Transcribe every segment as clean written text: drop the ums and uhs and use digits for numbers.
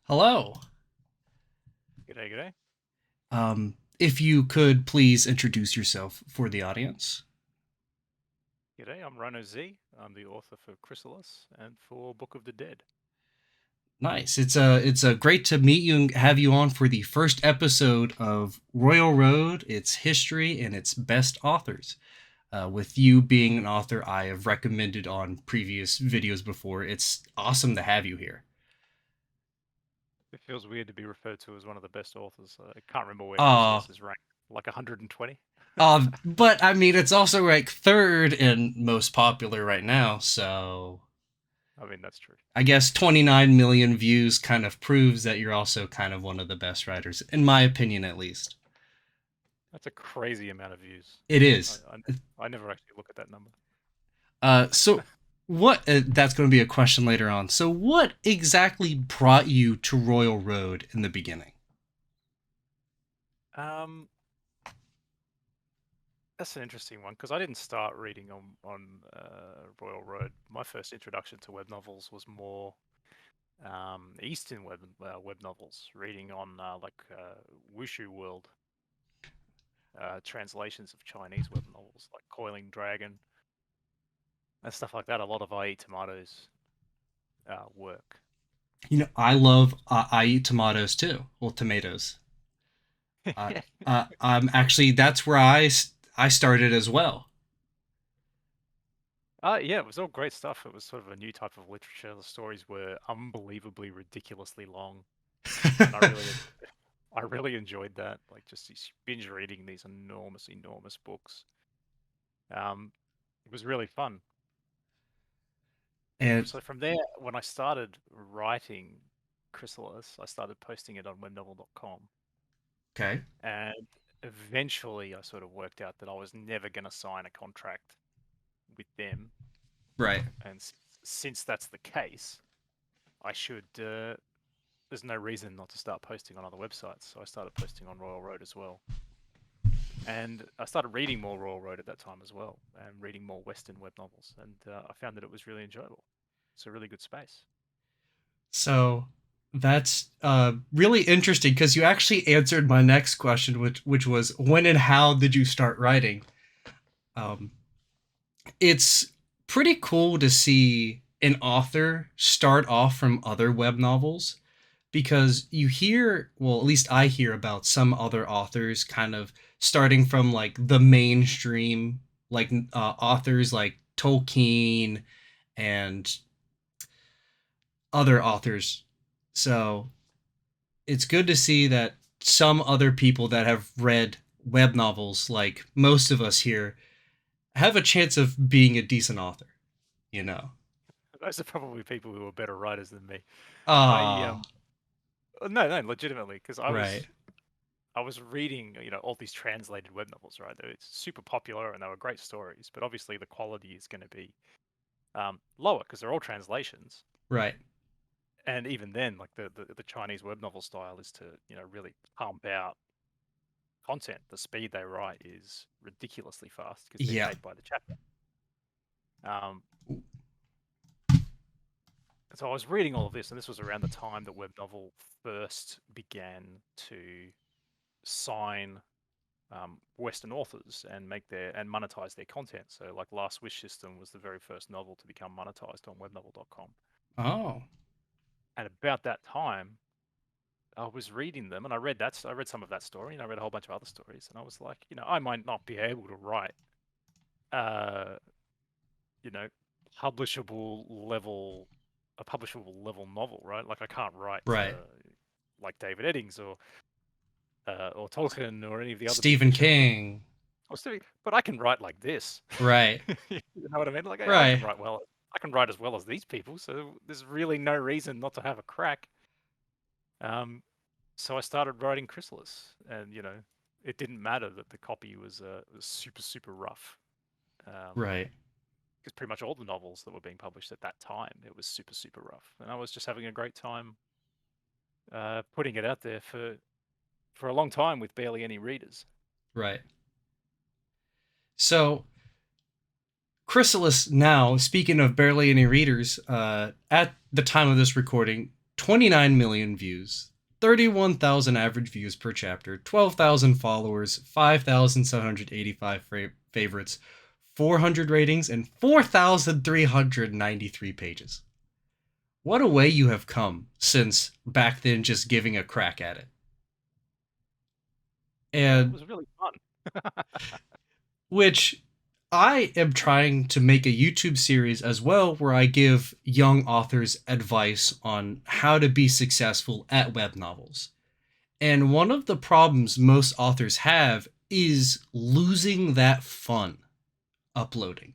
Hello. G'day, g'day. If you could please introduce yourself for the audience. G'day, I'm RinoZ. I'm the author for Chrysalis and for Book of the Dead. Nice. It's a great to meet you and have you on for the first episode of Royal Road, its history and its best authors. With you being an author I have recommended on previous videos before, it's awesome to have you here. It feels weird to be referred to as one of the best authors. I can't remember where Uh, Chrysalis is ranked, like 120. but I mean, it's also like third and most popular right now, so I mean, that's true. I guess 29 million views kind of proves that you're also kind of one of the best writers, in my opinion, at least. That's a crazy amount of views. It I, is. I never actually look at that number. So, what? That's going to be a question later on. So, what exactly brought you to Royal Road in the beginning? Um, that's an interesting one because I didn't start reading on Royal Road. My first introduction to web novels was more Eastern web novels, reading on Wushu World translations of Chinese web novels like Coiling Dragon and stuff like that. A lot of I Eat Tomatoes work. I love. I eat tomatoes too. Well, tomatoes. Uh, I'm actually that's where I started as well. Yeah, it was all great stuff. It was sort of a new type of literature. The stories were unbelievably ridiculously long, and I really enjoyed that. Like just binge reading these enormous books. It was really fun. And And so from there, when I started writing Chrysalis, I started posting it on webnovel.com. okay, And eventually I sort of worked out that I was never going to sign a contract with them. right. And since that's the case, I should, there's no reason not to start posting on other websites. So I started posting on Royal Road as well. And I started reading more Royal Road at that time as well, and reading more Western web novels. And I found that it was really enjoyable. It's a really good space. So that's really interesting because you actually answered my next question, which was when and how did you start writing? Um, it's pretty cool to see an author start off from other web novels because you hear, well, at least I hear about some other authors kind of starting from like the mainstream, like authors like Tolkien and other authors. So it's good to see that some other people that have read web novels, like most of us here, have a chance of being a decent author, you know? Those are probably people who are better writers than me. I Ah, no, legitimately, because right, I was reading, all these translated web novels, right? They're super popular and they were great stories, but obviously the quality is going to be lower because they're all translations. right. And even then, like the Chinese web novel style is to, really pump out content. The speed they write is ridiculously fast because they're Yeah. paid by the chapter. Um, so I was reading all of this, and this was around the time that web novel first began to sign Western authors and make their and monetize their content. So, like Last Wish System was the very first novel to become monetized on webnovel.com. Oh, And about that time, I was reading them, and I read some of that story, and I read a whole bunch of other stories, and I was like, I might not be able to write, uh, you know, publishable level, a publishable level novel, right? Like I can't write right. like David Eddings or Tolkien or any of the other big Stephen fiction authors. King. But I can write like this. Right, You know what I mean? Like I can right. write well. I can write as well as these people, so there's really no reason not to have a crack. Um, so I started writing Chrysalis, and it didn't matter that the copy was super rough. Right. Because pretty much all the novels that were being published at that time, it was super rough, and I was just having a great time putting it out there for a long time with barely any readers. Right. So, Chrysalis now, speaking of barely any readers, at the time of this recording, 29 million views, 31,000 average views per chapter, 12,000 followers, 5,785 favorites, 400 ratings, and 4,393 pages. What a way you have come since back then just giving a crack at it. It And was really fun. which I am trying to make a YouTube series as well where I give young authors advice on how to be successful at web novels. And one of the problems most authors have is losing that fun uploading.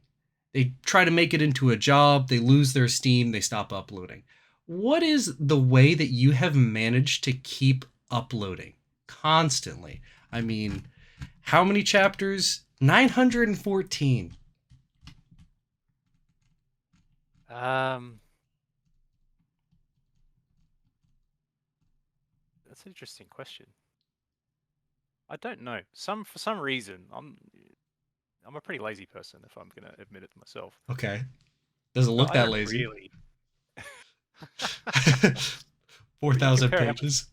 They try to make it into a job, they lose their steam, they stop uploading. What is the way that you have managed to keep uploading constantly? I mean, how many chapters? 914. Um, that's an interesting question. I don't know. For some reason, I'm a pretty lazy person, if I'm gonna admit it to myself. Okay. Doesn't But look I that don't lazy. really. You 4,000 pages.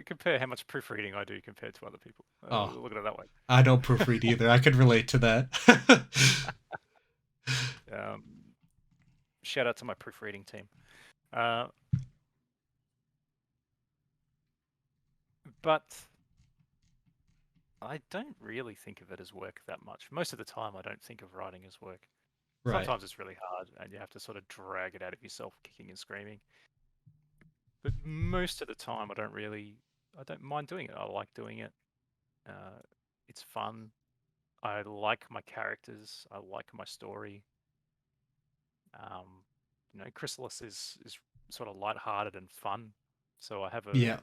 compare how much proofreading I do compared to other people. Oh, Look at it that way. I don't proofread either. I could relate to that. Um, Shout out to my proofreading team. Uh, but I don't really think of it as work that much. Most of the time, I don't think of writing as work. Right. Sometimes it's really hard, and you have to sort of drag it out of yourself, kicking and screaming. But most of the time, I don't mind doing it. I like doing it. Uh, it's fun. I like my characters. I like my story. Um, Chrysalis is sort of lighthearted and fun. So Yeah.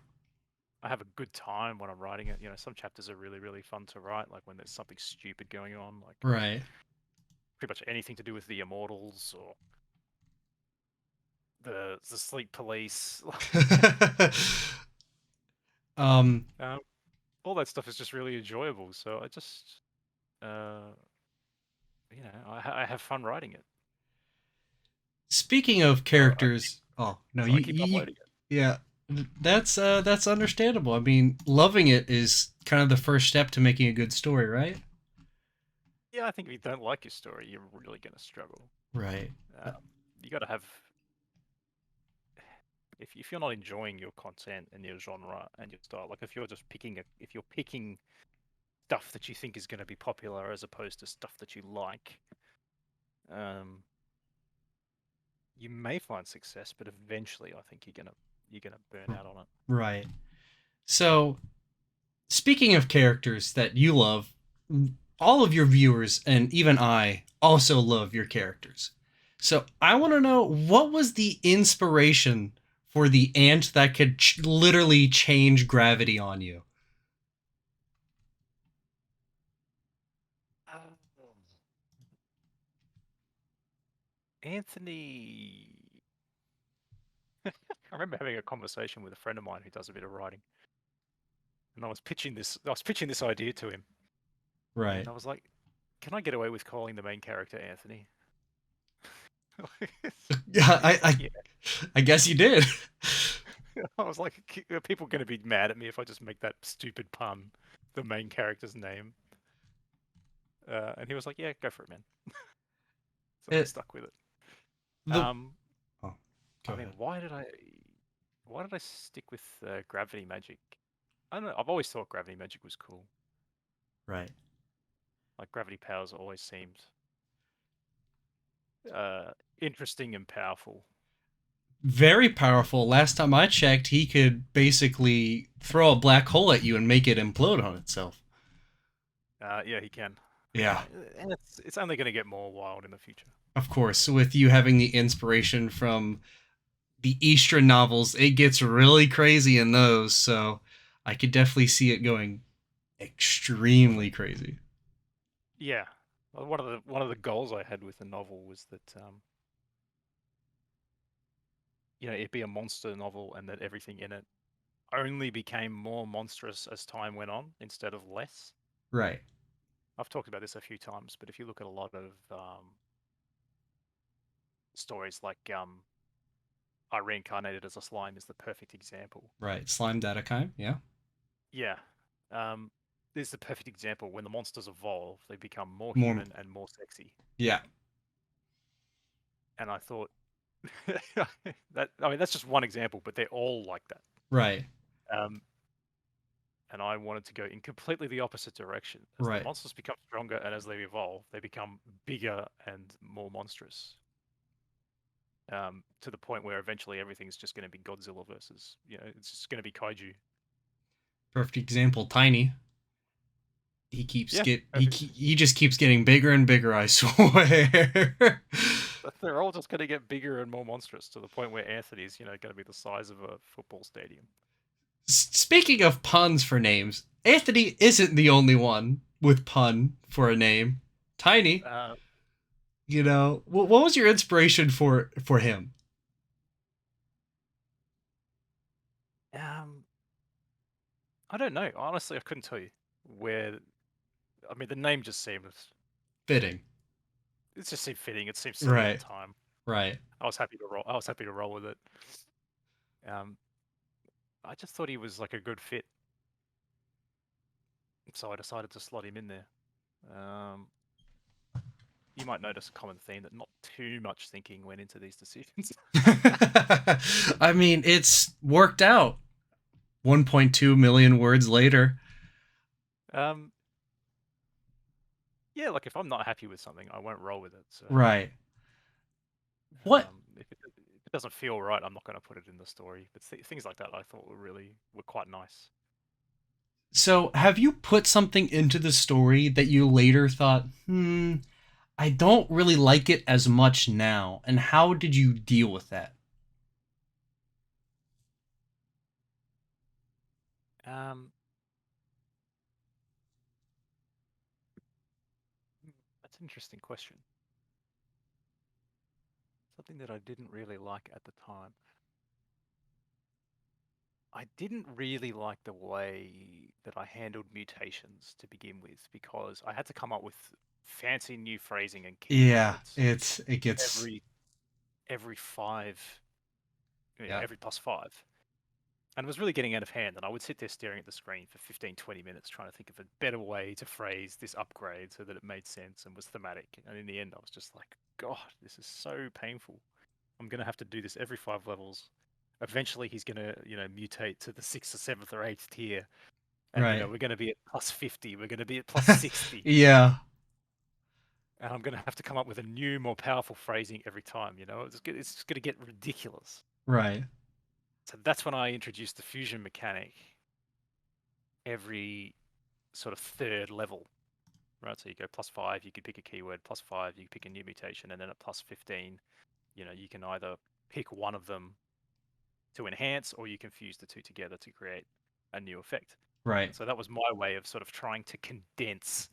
I have a good time when I'm writing it. Some chapters are really, really fun to write, like when there's something stupid going on, like Right. pretty much anything to do with the Immortals or the Sleep Police. um, um, all that stuff is just really enjoyable. So I just, uh, I have fun writing it. speaking of characters, oh no, So I keep you uploading it. yeah, that's understandable. I mean, loving it is kind of the first step to making a good story, right? Yeah, I think if you don't like your story, you're really gonna struggle. Right. You got to have if you're not enjoying your content and your genre and your style, like if you're picking stuff that you think is going to be popular as opposed to stuff that you like, um, you may find success, but eventually, I think you're gonna burn out on it. Right. So, speaking of characters that you love, all of your viewers and even I also love your characters. So, I want to know what was the inspiration for the ant that could literally change gravity on you? Um, Anthony, I remember having a conversation with a friend of mine who does a bit of writing, and I was pitching this idea to him, and Right. I was like, "Can I get away with calling the main character Anthony?" Yeah, And he's like, "Yeah." I guess you did. I was like, "Are people going to be mad at me if I just make that stupid pun, the main character's name?" And he was like, "Yeah, go for it, man." So I It, stuck with it. the Um, oh, go I mean, ahead. why did I stick with gravity magic? I don't know. I've always thought gravity magic was cool. Right. Like gravity powers always seemed uh, interesting and powerful. Very powerful. Last time I checked, he could basically throw a black hole at you and make it implode on itself. Yeah, he can. Yeah, And it's only going to get more wild in the future. of course. With you having the inspiration from the Eastern novels, it gets really crazy in those. So I could definitely see it going extremely crazy. Yeah. Well, one of the goals I had with the novel was that it'd be a monster novel and that everything in it only became more monstrous as time went on instead of less. Right. I've talked about this a few times, but if you look at a lot of stories like I reincarnated as a slime is the perfect example. Right. Slime Datacime. Yeah. Yeah. Um, this is the perfect example. When the monsters evolve, they become more More. human and more sexy. Yeah. And I thought that I mean that's just one example, but they're all like that. Right. Um, and I wanted to go in completely the opposite direction. As the Right. monsters become stronger and as they evolve, they become bigger and more monstrous. To the point where eventually everything's just going to be Godzilla versus, it's just going to be kaiju. Perfect example. Tiny. He keeps Yeah, get perfect. he just keeps getting bigger and bigger. I swear. They're all just going to get bigger and more monstrous to the point where Anthony's, going to be the size of a football stadium. Speaking of puns for names, Anthony isn't the only one with pun for a name. Tiny. Uh, What was your inspiration for him? um, I don't know. Honestly, I couldn't tell you where. I mean, the name just seemed. Fitting. It just seemed fitting. It seemed silly at the Right. time. Right. I was happy to roll. I was happy to roll with it. Um, I just thought he was like a good fit, so I decided to slot him in there. Um, you might notice a common theme that not too much thinking went into these decisions. I mean, it's worked out. 1.2 million words later. um, yeah, like if I'm not happy with something, I won't roll with it. So Right. What? if it doesn't feel right, I'm not going to put it in the story. But things like that, I thought were quite nice. So, have you put something into the story that you later thought, I don't really like it as much now? And how did you deal with that? Um, that's an interesting question. Something that I didn't really like at the time. I didn't really like the way that I handled mutations to begin with because I had to come up with fancy new phrasing and Yeah, keywords it gets every every five, yeah, every +5. And it was really getting out of hand. And I would sit there staring at the screen for 15, 20 minutes trying to think of a better way to phrase this upgrade so that it made sense and was thematic. And in the end, I was just like, God, this is so painful. I'm going to have to do this every 5 levels. Eventually, he's going to, mutate to the 6th or 7th or 8th tier. And, right. we're going to be at +50. We're going to be at +60. Yeah, And I'm going to have to come up with a new, more powerful phrasing every time. It's going to get ridiculous. right, So that's when I introduced the fusion mechanic every sort of third level, right? So you go +5, you could pick a keyword, +5, you pick a new mutation, and then at +15, you can either pick one of them to enhance or you can fuse the two together to create a new effect. right. So that was my way of sort of trying to condense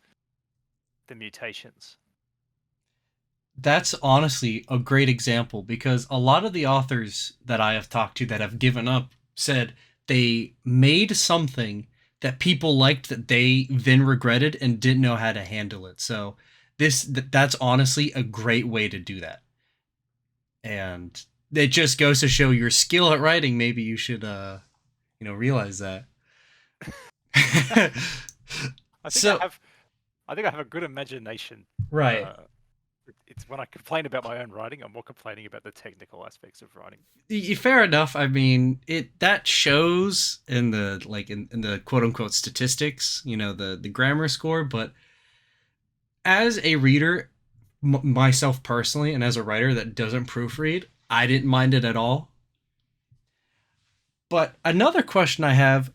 the mutations. That's honestly a great example because a lot of the authors that I have talked to that have given up said they made something that people liked that they then regretted and didn't know how to handle it. So that's honestly a great way to do that. And it just goes to show your skill at writing. Maybe you should realize that. I think I So, have I think I have a good imagination. right. It's when I complain about my own writing, I'm more complaining about the technical aspects of writing. Fair enough. I mean, it that shows in the in the quote unquote statistics, the grammar score. But as a reader, myself personally, and as a writer that doesn't proofread, I didn't mind it at all. But another question I have: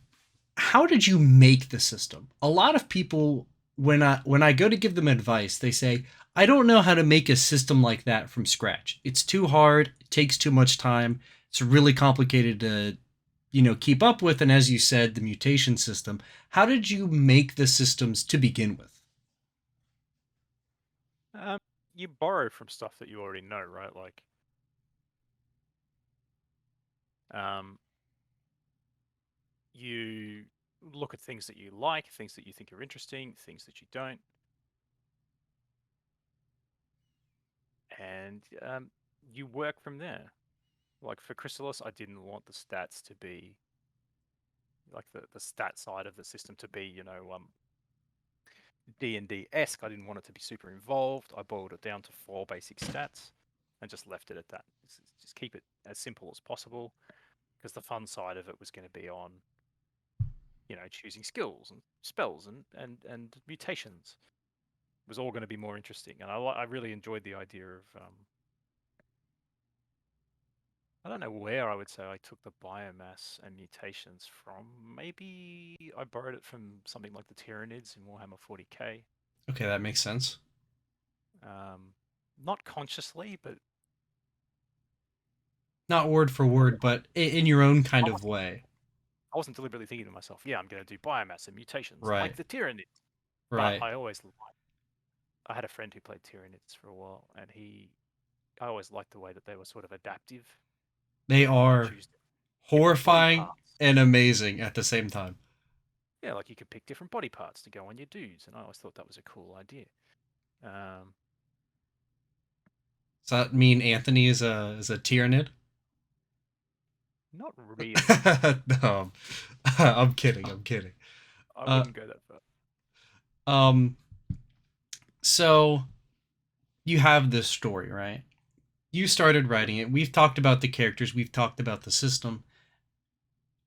how did you make the system? A lot of people, when I go to give them advice, they say, I don't know how to make a system like that from scratch. It's too hard, it takes too much time, it's really complicated to keep up with. And as you said, the mutation system. How did you make the systems to begin with? Um, you borrow from stuff that you already know, right? Like, um, you look at things that you like, things that you think are interesting, things that you don't, and you work from there. Like for Chrysalis, I didn't want the stats to be like the stat side of the system to be, D&D-esque. I didn't want it to be super involved. I boiled it down to 4 basic stats and just left it at that. Just keep it as simple as possible, because the fun side of it was going to be on, choosing skills and spells and mutations. It was all going to be more interesting, and I really enjoyed the idea of. I don't know where I would say I took the biomass and mutations from. Maybe I borrowed it from something like the Tyranids in Warhammer 40k. Okay, that makes sense. Not consciously, but Not word for I word, but in your own kind of wasn't, way. I wasn't deliberately thinking to myself, yeah, I'm going to do biomass and mutations like Right. the Tyranids. But Right. I had a friend who played Tyranids for a while, and I always liked the way that they were sort of adaptive. They You could are choose different body horrifying parts. and amazing at the same time. Yeah, like you could pick different body parts to go on your dudes, and I always thought that was a cool idea. Does that mean Anthony is a Tyranid? Not really. No, I'm kidding. I'm kidding. I Uh, wouldn't go that far. um. So you have this story, right? You started writing it. We've talked about the characters. We've talked about the system.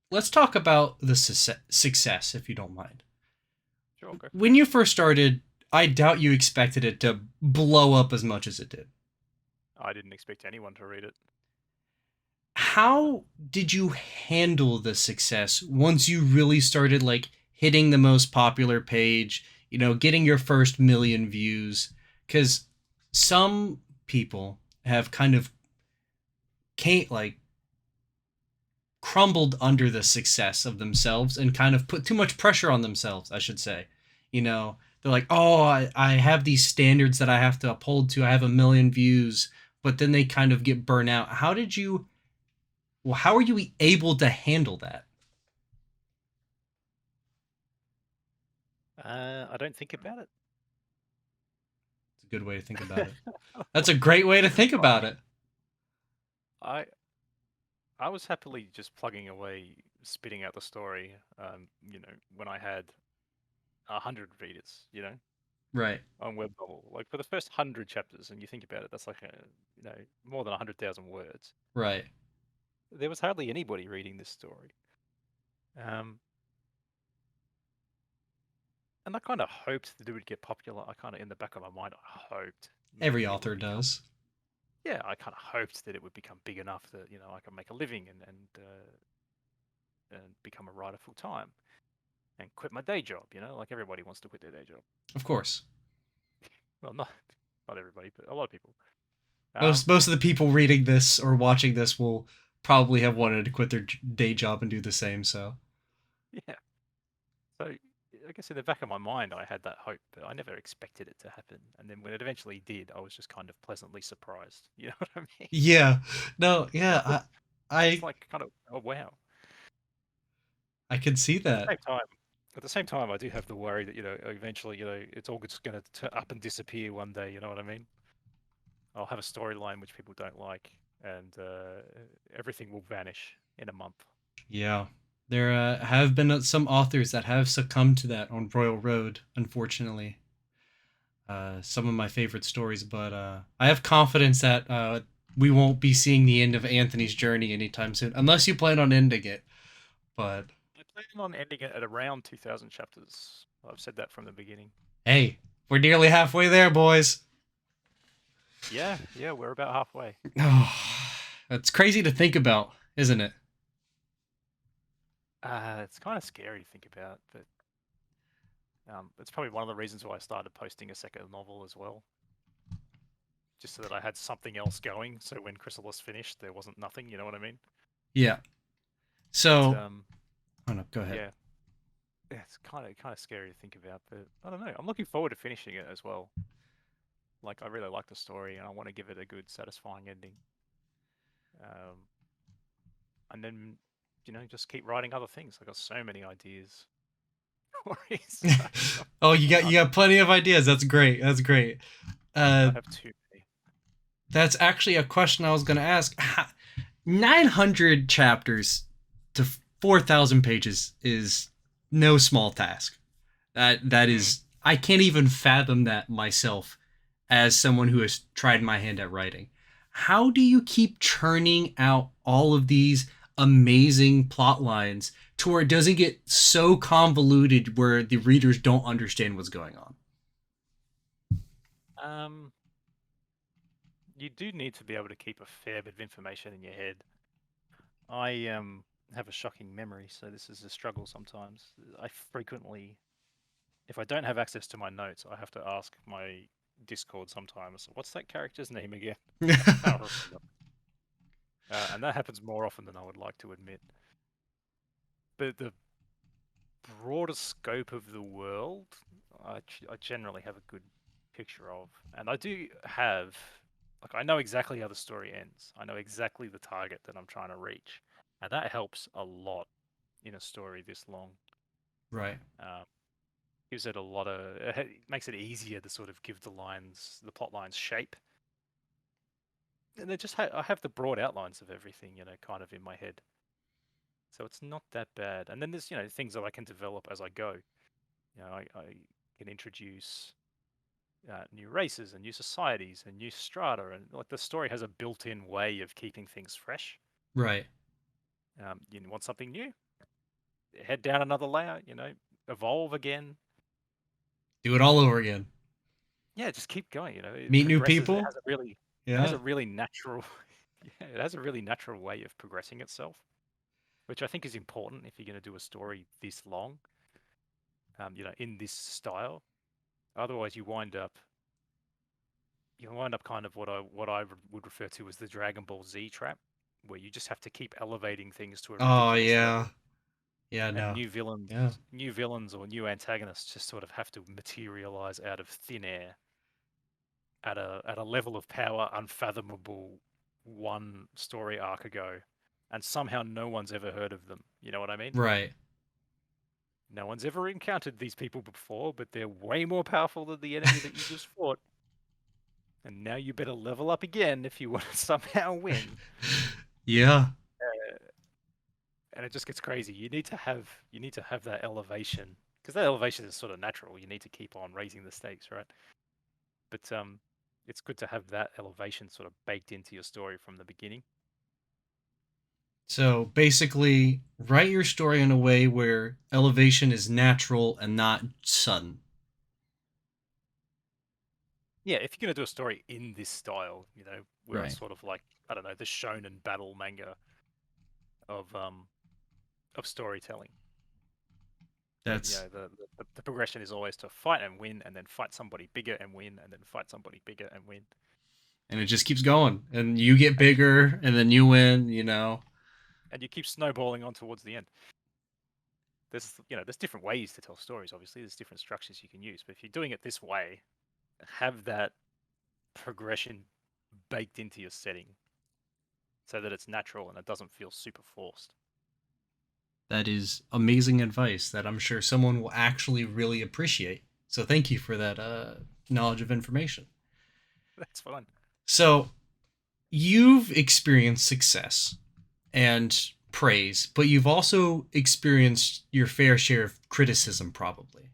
Let's talk about the success, if you don't mind. Sure, go for it. When you first started, I doubt you expected it to blow up as much as it did. I didn't expect anyone to read it. How did you handle the success once you really started like hitting the most popular page, getting your first million views? Because some people have kind of can't like crumbled under the success of themselves and kind of put too much pressure on themselves, I should say. They're like, oh, I have these standards that I have to uphold to. I have a million views, but then they kind of get burnt out. How are you able to handle that? I don't think about it. It's a good way to think about it. That's a great way to think about it. I I was happily just plugging away, spitting out the story. When I had 100 readers, Right. on web novel, like for the first 100 chapters, and you think about it, that's like more than 100,000 words. Right. There was hardly anybody reading this story. And I kind of hoped that it would get popular. I kind of, in the back of my mind, I hoped Every maybe it author would become. does. Yeah, I kind of hoped that it would become big enough that I could make a living and become a writer full time and quit my day job. Like everybody wants to quit their day job. Of course. Well, not everybody, but a lot of people. Most of the people reading this or watching this will probably have wanted to quit their day job and do the same. So Yeah. So I guess in the back of my mind, I had that hope, but I never expected it to happen. And then when it eventually did, I was just kind of pleasantly surprised. You know what I mean? yeah, no, yeah, It's I like kind of, oh wow. I can see At the that. same time, I do have the worry that eventually it's all just going to up and disappear one day. You know what I mean? I'll have a storyline which people don't like, and everything will vanish in a month. Yeah, there have been some authors that have succumbed to that on Royal Road, unfortunately. Some of my favorite stories, but I have confidence that we won't be seeing the end of Anthony's journey anytime soon, unless you plan on ending it. But I plan on ending it at around 2,000 chapters. I've said that from the beginning. hey, we're nearly halfway there, boys. Yeah, we're about halfway. Oh, that's crazy to think about, isn't it? It's kind of scary to think about, but it's probably one of the reasons why I started posting a second novel as well. Just so that I had something else going. So when Chrysalis finished, there wasn't nothing. You know what I mean? Yeah. But So, oh no, go ahead. yeah, it's kind of scary to think about. But I don't know. I'm looking forward to finishing it as well. Like I really like the story, and I want to give it a good, satisfying ending. And then just keep writing other things. I got so many ideas. Oh, you got plenty of ideas. That's great. That's great. I have too many. That's actually a question I was going to ask. 900 chapters to 4,000 pages is no small task. That Mm. is, I can't even fathom that myself as someone who has tried my hand at writing. How do you keep churning out all of these amazing plot lines to where it doesn't get so convoluted where the readers don't understand what's going on? Um, you do need to be able to keep a fair bit of information in your head. I have a shocking memory, so this is a struggle sometimes. I frequently, if I don't have access to my notes, I have to ask my Discord sometimes, what's that character's name again? I can't remember. And that happens more often than I would like to admit. But the broader scope of the world, I generally have a good picture of. And I do have, like, I know exactly how the story ends. I know exactly the target that I'm trying to reach. And that helps a lot in a story this long. Right. Um, gives it a lot of, it makes it easier to sort of give the plot lines shape. And I have the broad outlines of everything, kind of in my head. So it's not that bad. And then there's, things that I can develop as I go. I can introduce new races and new societies and new strata, and like the story has a built-in way of keeping things fresh. Right. You want something new, head down another layer, evolve again. Do it all over again. Yeah, just keep going. It Meet new progresses. people. It has Yeah. a really natural, yeah, it has a really natural way of progressing itself, which I think is important if you're going to do a story this long, in this style. Otherwise, you wind up kind of what I would refer to as the Dragon Ball Z trap, where you just have to keep elevating things to a Oh ridiculous yeah. level, Yeah. and No. new villains, Yeah. new villains or new antagonists just sort of have to materialize out of thin air at a level of power unfathomable one story arc ago, and somehow no one's ever heard of them. You know what I mean? Right. No one's ever encountered these people before, but they're way more powerful than the enemy that you just fought. And now you better level up again if you want to somehow win. Yeah. Uh, and it just gets crazy. You need to have that elevation, because that elevation is sort of natural. You need to keep on raising the stakes, right? But it's good to have that elevation sort of baked into your story from the beginning. So basically, write your story in a way where elevation is natural and not sudden. Yeah, if you're gonna do a story in this style, where it's Right. sort of like, I don't know, the shonen battle manga of storytelling, where That's the progression is always to fight and win, and then fight somebody bigger and win, and then fight somebody bigger and win, and it just keeps going, and you get and you keep bigger, and then you win. You know. and you keep snowballing on towards the end. There's different ways to tell stories. Obviously, there's different structures you can use, but if you're doing it this way, have that progression baked into your setting so that it's natural and it doesn't feel super forced. That is amazing advice that I'm sure someone will actually really appreciate. So thank you for that knowledge of information. That's fun. So you've experienced success and praise, but you've also experienced your fair share of criticism, probably.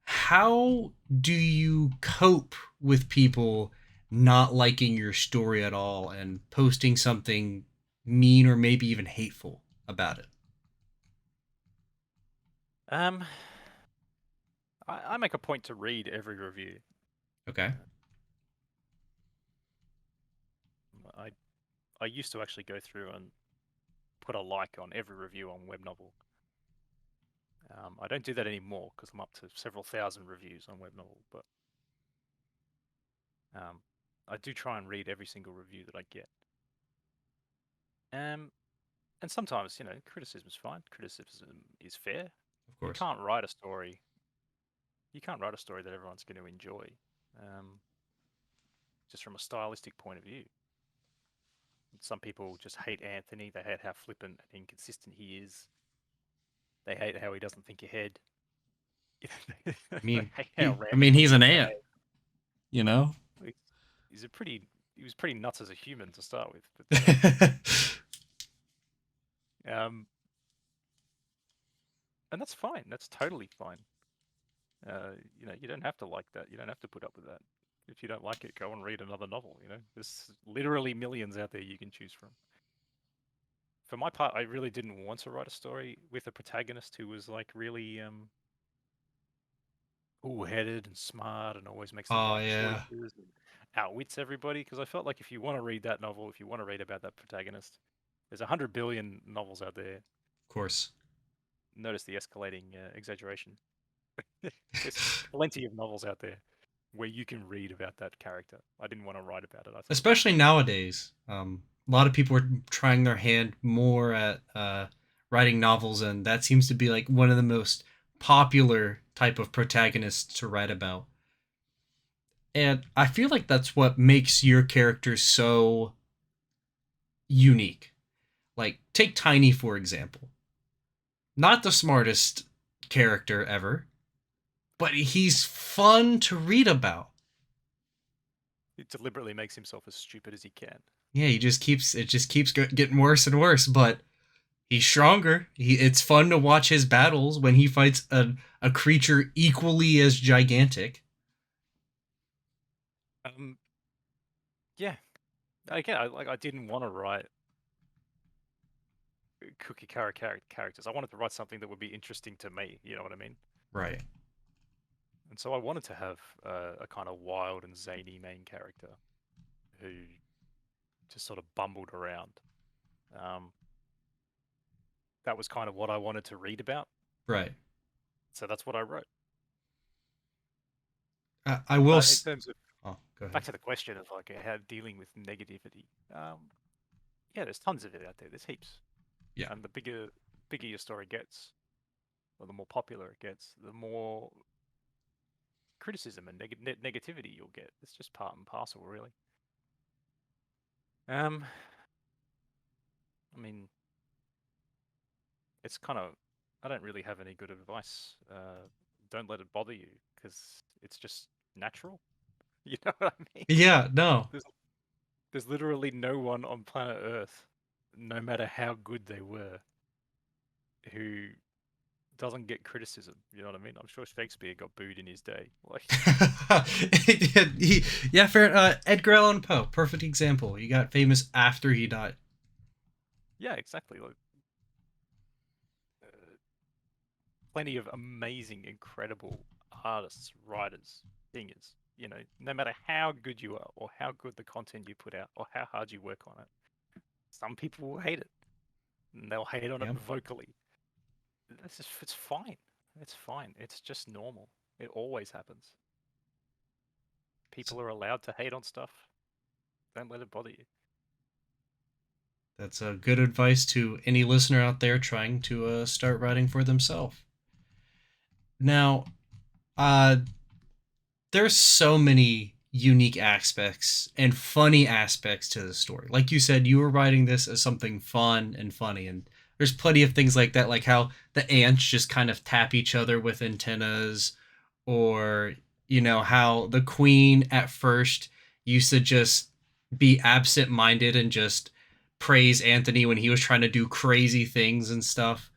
How do you cope with people not liking your story at all and posting something mean or maybe even hateful about it? Um, I make a point to read every review. Okay. I I used to actually go through and put a like on every review on Web Novel. I don't do that anymore because I'm up to several thousand reviews on Web Novel, but um, I do try and read every single review that I get. Um, and sometimes, criticism is fine. Criticism is fair. Of You course. can't write a story. You can't write a story that everyone's going to enjoy, um, just from a stylistic point of view. Some people just hate Anthony. They hate how flippant and inconsistent he is. They hate how he doesn't think ahead. I They mean, hate how I mean, random he's he an is ant, behaved. you know. He's a pretty he was pretty nuts as a human to start with. Um, and that's fine. That's totally fine. You don't have to like that. You don't have to put up with that. If you don't like it, go and read another novel. There's literally millions out there you can choose from. For my part, I really didn't want to write a story with a protagonist who was like really cool-headed and smart and always makes the Oh right yeah, choices and outwits everybody. Because I felt like if you want to read that novel, if you want to read about that protagonist, there's 100 billion novels out there. of course. Notice the escalating exaggeration. There's plenty of novels out there where you can read about that character. I didn't want to write about it. I thought it was Especially nowadays. A lot of people are trying their hand more at writing novels, and that seems to be like one of the most popular type of protagonists to write about. And I feel like that's what makes your character so unique. Like, take Tiny, for example. Not the smartest character ever, but he's fun to read about. it deliberately makes himself as stupid as he can. Yeah, it just keeps getting worse and worse, but he's stronger. It's fun to watch his battles when he fights a creature equally as gigantic. Um, yeah. Again, I didn't want to write cookie cutter characters. I wanted to write something that would be interesting to me. You know what I mean? Right. And so I wanted to have a kind of wild and zany main character who just sort of bumbled around. Um, that was kind of what I wanted to read about. Right. So that's what I wrote. I will. But in terms of Oh, go back ahead. to the question of like how dealing with negativity, yeah, there's tons of it out there. There's heaps, Yeah. and the bigger your story gets, or the more popular it gets, the more criticism and negativity you'll get. It's just part and parcel, really. Um, I mean, it's kind of I don't really have any good advice. Don't let it bother you because it's just natural. You know what I mean? Yeah. No. There's there's literally no one on planet Earth, no matter how good they were, who doesn't get criticism. You know what I mean? I'm sure Shakespeare got booed in his day. Like, Yeah, fair. Edgar Allan Poe, perfect example. He got famous after he died. yeah, exactly. Like, uh, plenty of amazing, incredible artists, writers, singers. No matter how good you are, or how good the content you put out, or how hard you work on it, some people will hate it, and they'll hate on it Yeah. vocally. It's fine. It's fine. It's just normal. It always happens. People are allowed to hate on stuff. Don't let it bother you. That's a good advice to any listener out there trying to start writing for themselves. Now, uh, there's so many unique aspects and funny aspects to the story. Like you said, you were writing this as something fun and funny, and there's plenty of things like that, like how the ants just kind of tap each other with antennas, or how the queen at first used to just be absent-minded and just praise Anthony when he was trying to do crazy things and stuff.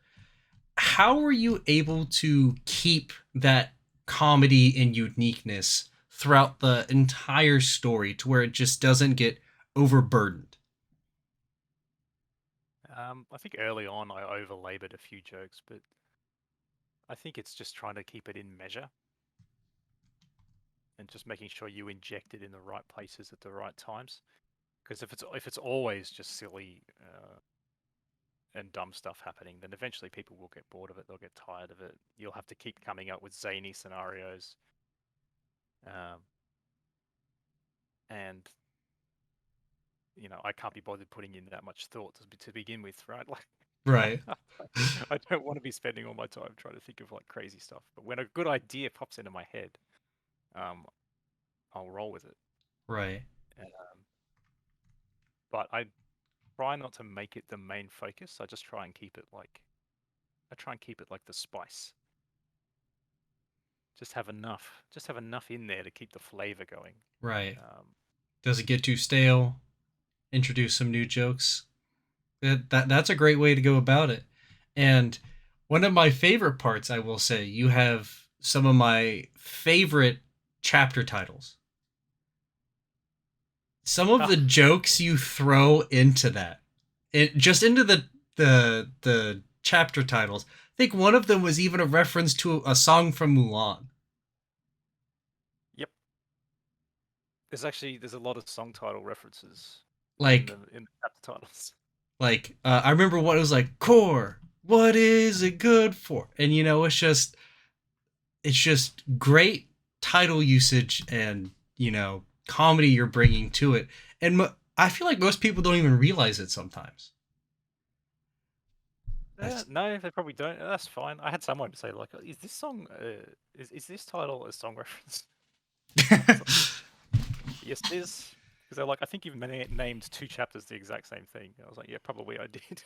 How were you able to keep that comedy and uniqueness throughout the entire story to where it just doesn't get overburdened? I think early on I overlabored a few jokes, but I think it's just trying to keep it in measure and just making sure you inject it in the right places at the right times. Because if it's always just silly and dumb stuff happening, then eventually people will get bored of it. They'll get tired of it. You'll have to keep coming up with zany scenarios, um, and I can't be bothered putting in that much thought to begin with, right? Like, Right. I don't want to be spending all my time trying to think of like crazy stuff. But when a good idea pops into my head, um, I'll roll with it. Right. Um, but I try not to make it the main focus. I just try and keep it like the spice. Just have enough in there to keep the flavor going. Right. Um, Does it get too stale? Introduce some new jokes. That's a great way to go about it. And one of my favorite parts, I will say, you have some of my favorite chapter titles. Some of the Ah, jokes you throw into that, just into the chapter titles. I think one of them was even a reference to a song from Mulan. yep. There's a lot of song title references Like in the chapter titles. I remember what it was like. Core. What is it good for? And it's just great title usage and comedy you're bringing to it. And I feel like most people don't even realize it sometimes. That's No, they probably don't. That's fine. I had someone say like, "Is this song? Is this title a song reference?" I was like, yes, it is. Because they're like, I think you've named two chapters the exact same thing. I was like, yeah, probably I did.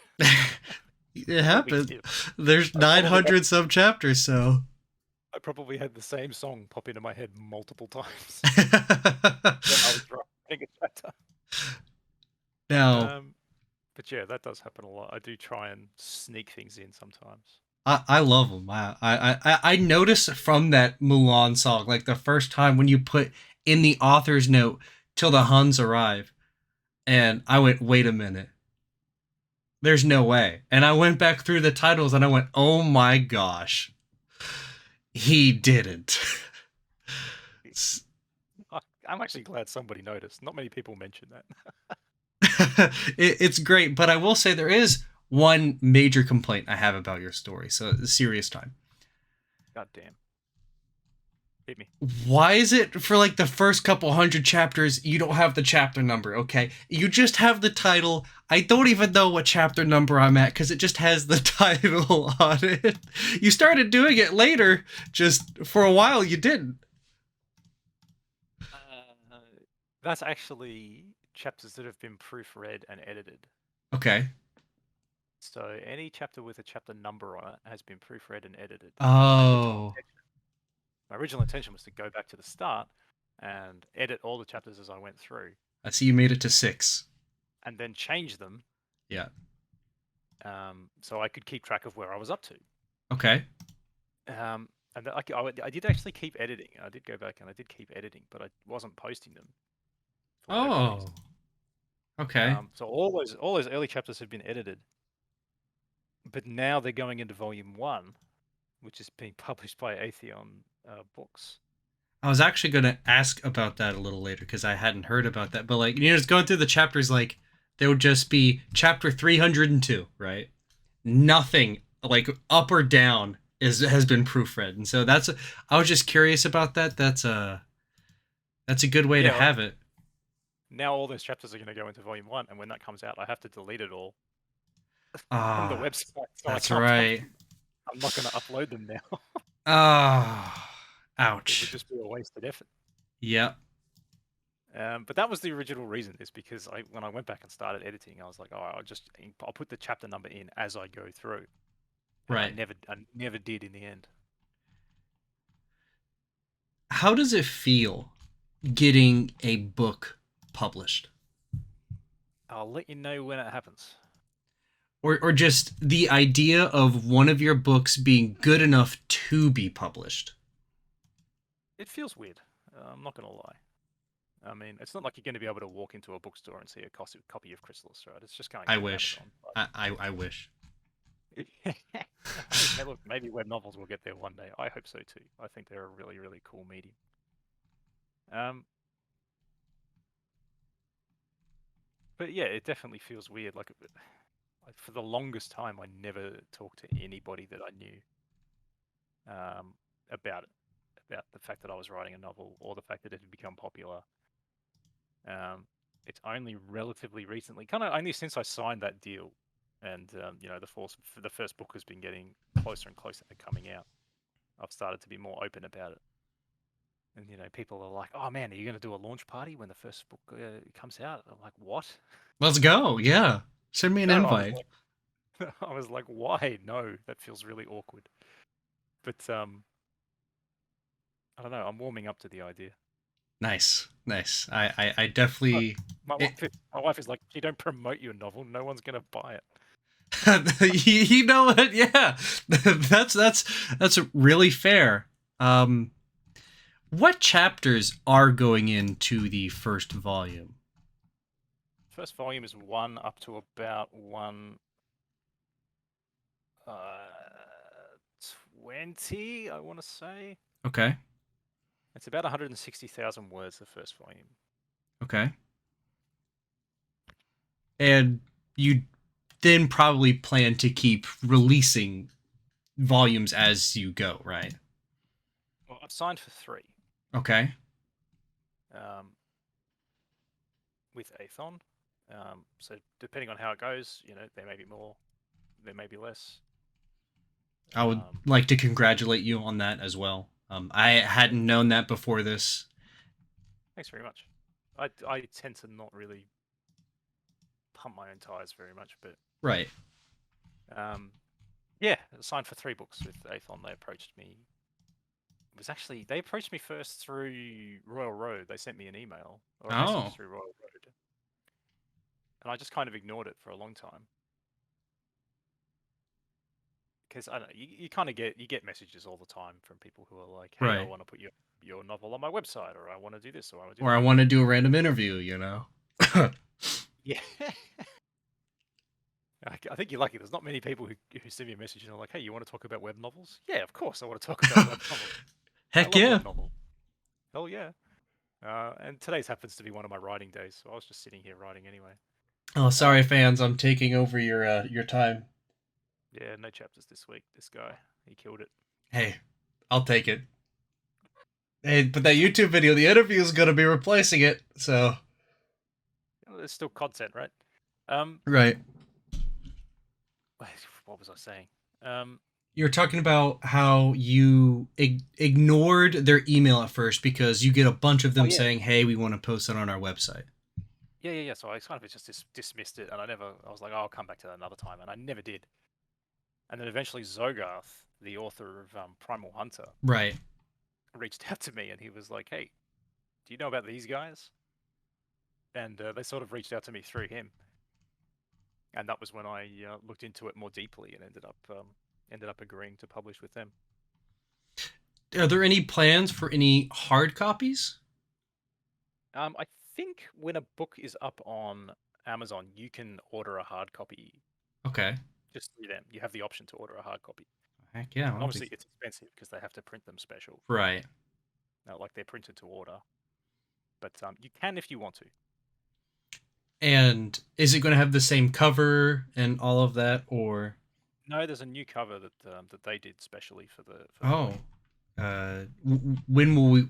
it No big happened. deal. There's I probably had, 900 sub chapters, so I probably had the same song pop into my head multiple times when I was writing a chapter. now Um, but yeah, that does happen a lot. I do try and sneak things in sometimes. I love them. I noticed from that Mulan song, like the first time when you put in the author's note till the Huns arrive, and I went, wait a minute, there's no way. And I went back through the titles and I went, oh my gosh, he didn't. I'm actually glad somebody noticed. Not many people mention that. It's great, but I will say there is one major complaint I have about your story. So, serious time. God damn. Hit me. Why is it for like the first couple hundred chapters you don't have the chapter number? Okay, you just have the title. I don't even know what chapter number I'm at because it just has the title on it. You started doing it later, just for a while you didn't. Uh, that's actually chapters that have been proofread and edited. Okay. So any chapter with a chapter number on it has been proofread and edited. Oh, My original intention was to go back to the start and edit all the chapters as I went through, I see you made it to 6. and then change them, Yeah. so I could keep track of where I was up to. Okay. And I did actually keep editing. I did go back and I did keep editing, but I wasn't posting them for whatever Oh, reason. okay. So all those early chapters have been edited, but now they're going into volume one, which is being published by Atheon Books. I was actually going to ask about that a little later because I hadn't heard about that. But like, just going through the chapters, like there would just be chapter 302, right? Nothing like up or down has been proofread, and so I was just curious about that. That's a good way to Yeah, have it. now all those chapters are going to go into volume one, and when that comes out, I have to delete it all from the Ah, website, so I that's can't. right. I'm not going to upload them now. Ah, It would ouch. just be a wasted effort. Yep. But that was the original reason, is because when I went back and started editing, I was like, oh, I'll put the chapter number in as I go through, and Right. I never did in the end. How does it feel getting a book published? I'll let you know when it happens. Or just the idea of one of your books being good enough to be published? It feels weird. I'm not going to lie. I mean, it's not like you're going to be able to walk into a bookstore and see a copy of Chrysalis, right? It's just going I through wish. Amazon. I wish. I mean, look, maybe web novels will get there one day. I hope so too. I think they're a really, really cool medium. Um, but yeah, it definitely feels weird. Like for the longest time, I never talked to anybody that I knew um, about it, about the fact that I was writing a novel or the fact that it had become popular. Um, it's only relatively recently, kind of only since I signed that deal, and the first book has been getting closer and closer to coming out. I've started to be more open about it. And people are like, "Oh man, are you going to do a launch party when the first book comes out?" I'm like, "What?" Let's go. Yeah. Send me an No, I was invite. like, I was like, "Why? No, that feels really awkward." But I don't know. I'm warming up to the idea. Nice, nice. I But definitely. It, my wife is like, you don't promote your novel, no one's gonna buy it. you know what? Yeah, that's really fair. Um, what chapters are going into the first volume? First volume is one up to about one uh 20, I want to say. Okay, It's about 160,000 words, the first volume. okay, and you then probably plan to keep releasing volumes as you go, right? Well, I've signed for three. Okay, Um, with Athon. So depending on how it goes, there may be more, there may be less. I would Um, like to congratulate you on that as well. I hadn't known that before this. Thanks very much. I tend to not really pump my own tires very much, but Right. um, yeah, I signed for three books with Athon. They approached me. It was actually they approached me first through Royal Road. They sent me an email or a message Oh, through Royal Road, and I just kind of ignored it for a long time. Because I don't know, you kind of get messages all the time from people who are like, "Hey, I right. want to put your novel on my website, or I want to do this, or I want to do Or I that." want to do a random interview, you know? Yeah, I think you're lucky. There's not many people who send me a message and are like, "Hey, you want to talk about web novels?" Yeah, of course, I want to talk about web novels. I Heck love yeah. web novels. Hell yeah. And today's happens to be one of my writing days, so I was just sitting here writing anyway. Oh, sorry, Um, fans. I'm taking over your time. yeah, no chapters this week. This guy, he killed it. Hey, I'll take it. Hey, but that YouTube video, the interview is going to be replacing it. So, There's still content, right? Um, right. what was I saying? Um, You're talking about how you ignored their email at first because you get a bunch of oh them yeah, saying, "Hey, we want to post it on our website." yeah. So I kind of just dismissed it, and I was like, oh, I'll come back to that another time, and I never did. And then eventually Zogarth, the author of Primal Hunter, Right. reached out to me, and he was like, hey, do you know about these guys? And they sort of reached out to me through him, and that was when I looked into it more deeply and ended up agreeing to publish with them. Are there any plans for any hard copies? I think when a book is up on Amazon, you can order a hard copy Okay. just through them. You have the option to order a hard copy. Heck yeah. And I'll be... obviously, it's expensive because they have to print them special. Right. Like they're printed to order. But you can if you want to. And is it going to have the same cover and all of that, or? No, there's a new cover that they did specially for the Oh, volume. when will we?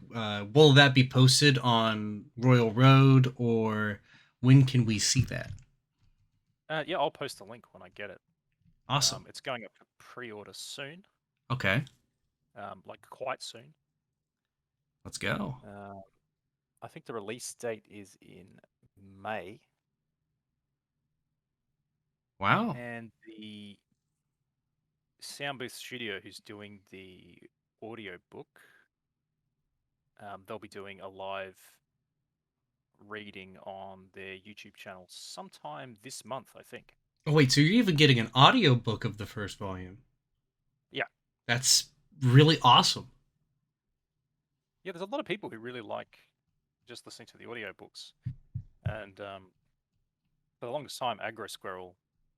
Will that be posted on Royal Road, or when can we see that? Yeah, I'll post a link when I get it. Awesome. It's going up for pre-order soon, Okay, like quite soon. let's go. I think the release date is in May, Wow. and the Soundbooth Studio, who's doing the audio book, they'll be doing a live reading on their YouTube channel sometime this month, I think. Oh wait, so you're even getting an audio book of the first volume? Yeah, That's really awesome. yeah. There's a lot of people who really like just listening to the audio books, and for the longest time, Agro Squirrel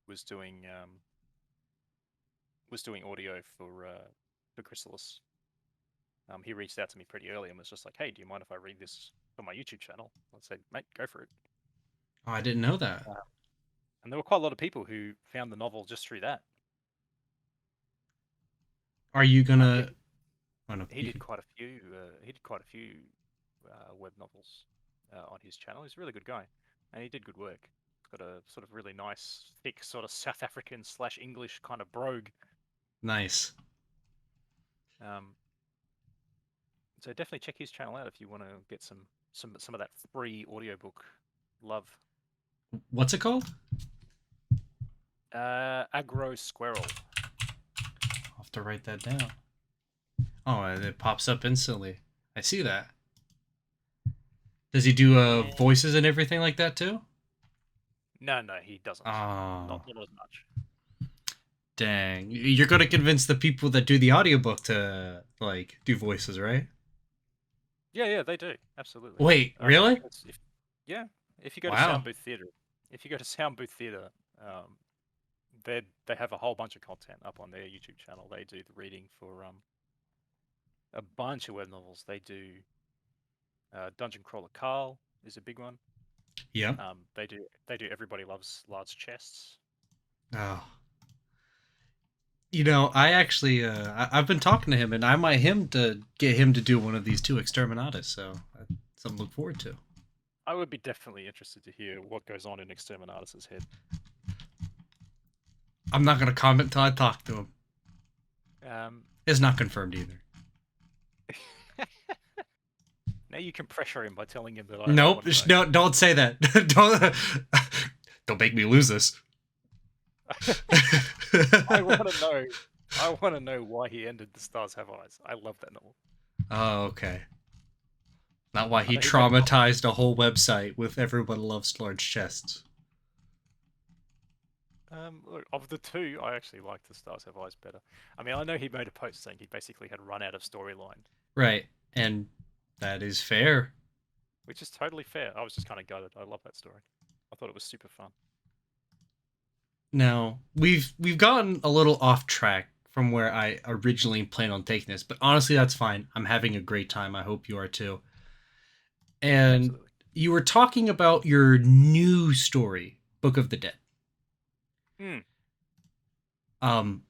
was doing audio for Chrysalis. He reached out to me pretty early and was just like, "Hey, do you mind if I read this for my YouTube channel?" I said, "Mate, go for it." Oh, I didn't know that. Uh, and there were quite a lot of people who found the novel just through that. Are you Yeah, gonna? Oh no, he you did can. quite a few. He did quite a few web novels on his channel. He's a really good guy, and he did good work. He's got a sort of really nice, thick, sort of South African slash English kind of brogue. Nice. Um, so definitely check his channel out if you want to get some of that free audiobook love. What's it called? Agro Squirrel. I'll have to write that down. Oh, and it pops up instantly. I see that. Does he do And voices and everything like that too? no, he doesn't. Oh, Not as much. dang. You're going to convince the people that do the audiobook to like do voices, right? Yeah, they do absolutely. Wait, really? Because yeah, if you go to Sound Wow. Booth Theatre, if you go to Sound Booth Theatre, they have a whole bunch of content up on their YouTube channel. They do the reading for a bunch of web novels. They do Dungeon Crawler Carl is a big one. Yeah. They do Everybody Loves Large Chests. Oh. You know, I actually I've been talking to him, and I might him to get him to do one of these two Exterminatus. So that's something to look forward to. I would be definitely interested to hear what goes on in Exterminatus's head. I'm not going to comment until I talk to him. Um, It's not confirmed either. Now you can pressure him by telling him that I Nope. want to No, don't say that. Don't make me lose this. know. I want to know. I want to know why he ended The Stars Have Eyes. I love that novel. Oh, okay. Not why I he know he made a traumatized a whole website with everyone loves large chests. Look, of the two, I actually like The Stars Have Eyes better. I mean, I know he made a post saying he basically had run out of storyline, Right. And that is fair. which is totally fair. I was just kind of gutted. I love that story. I thought it was super fun. Now, we've gotten a little off track from where I originally planned on taking this, but honestly that's fine. I'm having a great time. I hope you are too. And Absolutely. you were talking about your new story, Book of the Dead. Hmm.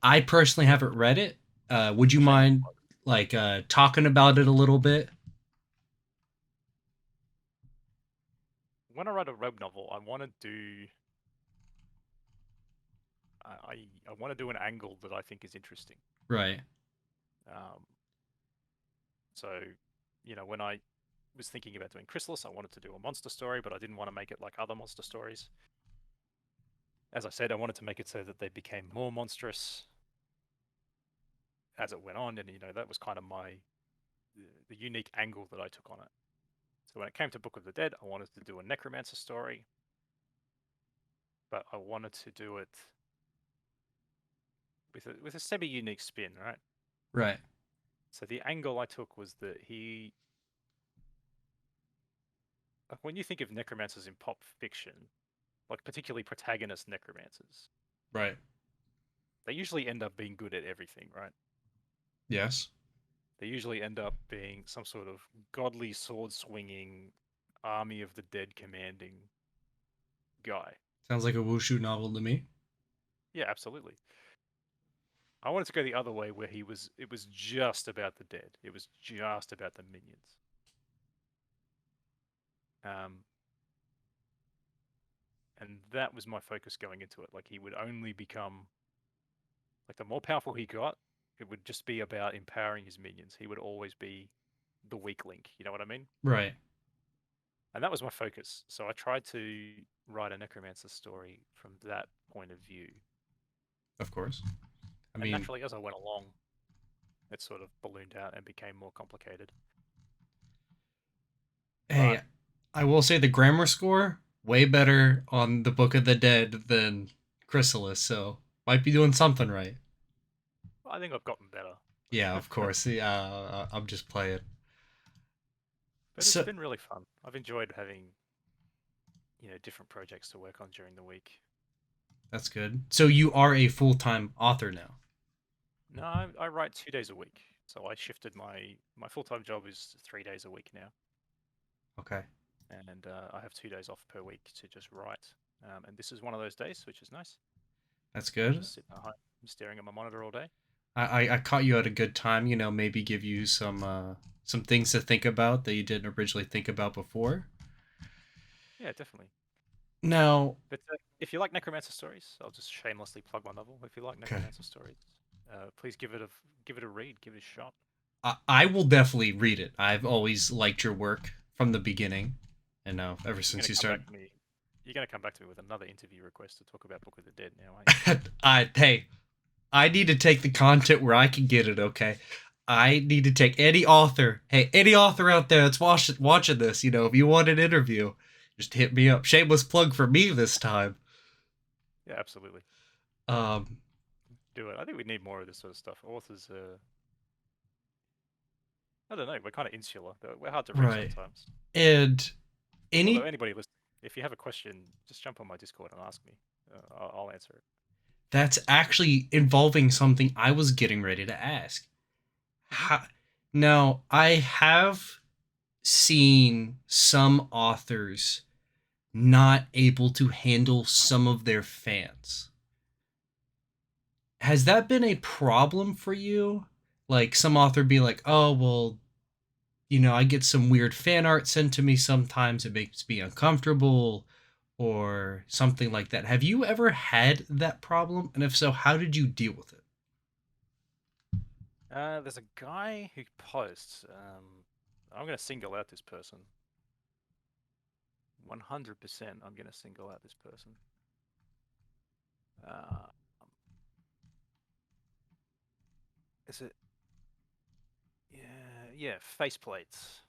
I personally haven't read it. Would you Shameless mind plug. like talking about it a little bit? When I write a web novel, I want to do. I want to do an angle that I think is interesting. Right. Um, so, when I was thinking about doing Chrysalis, I wanted to do a monster story, but I didn't want to make it like other monster stories. As I said, I wanted to make it so that they became more monstrous as it went on, and that was kind of the unique angle that I took on it. So when it came to Book of the Dead, I wanted to do a necromancer story, but I wanted to do it with a semi-unique spin, right? Right. So the angle I took was that like when you think of necromancers in pop fiction, like particularly protagonist necromancers, Right. they usually end up being good at everything, right? Yes. They usually end up being some sort of godly sword swinging, army of the dead commanding guy. Sounds like a wushu novel to me. Yeah, absolutely. I wanted to go the other way where it was just about the dead. It was just about the minions. Um, and that was my focus going into it. Like he would only become like the more powerful he got, it would just be about empowering his minions. He would always be the weak link. You know what I mean? Right. And that was my focus. So I tried to write a necromancer story from that point of view. Of course. I And mean, naturally, as I went along, it sort of ballooned out and became more complicated. hey, But I will say the grammar score way better on the Book of the Dead than Chrysalis, so might be doing something right. I think I've gotten better. Yeah, of course. Yeah, I'm just playing. But it's So been really fun. I've enjoyed having, different projects to work on during the week. that's good. So you are a full time author now. No, I write 2 days a week. So I shifted my full-time job is 3 days a week now. Okay, And I have 2 days off per week to just write. And this is one of those days, which is nice. that's I'm good. just sitting at home, staring at my monitor all day. I caught you at a good time. You know, maybe give you some things to think about that you didn't originally think about before. Yeah, definitely. Now, But if you like necromancer stories, I'll just shamelessly plug my novel. If you like okay, necromancer stories, please give it a read, give it a shot. I will definitely read it. I've always liked your work from the beginning, and now ever You're since gonna you come started. back to me. You're gonna come back to me with another interview request to talk about Book of the Dead now, aren't you? Hey, I need to take the content where I can get it. Okay, I need to take any author. Hey, any author out there that's watching this, if you want an interview, just hit me up. Shameless plug for me this time. Yeah, absolutely. Um, Do it. I think we need more of this sort of stuff. Authors, I don't know. We're kind of insular. We're hard to reach right. sometimes. And Although any anybody listening, if you have a question, just jump on my Discord and ask me. I'll answer it. that's actually involving something I was getting ready to ask. Hmm. How, now, I have seen some authors not able to handle some of their fans. Has that been a problem for you? Like some author be like, "Oh, well, I get some weird fan art sent to me sometimes. It makes me uncomfortable," or something like that. Have you ever had that problem? And if so, how did you deal with it? There's a guy who posts. I'm going to single out this person. 100%, I'm going to single out this person. Uh, is it? Yeah, faceplates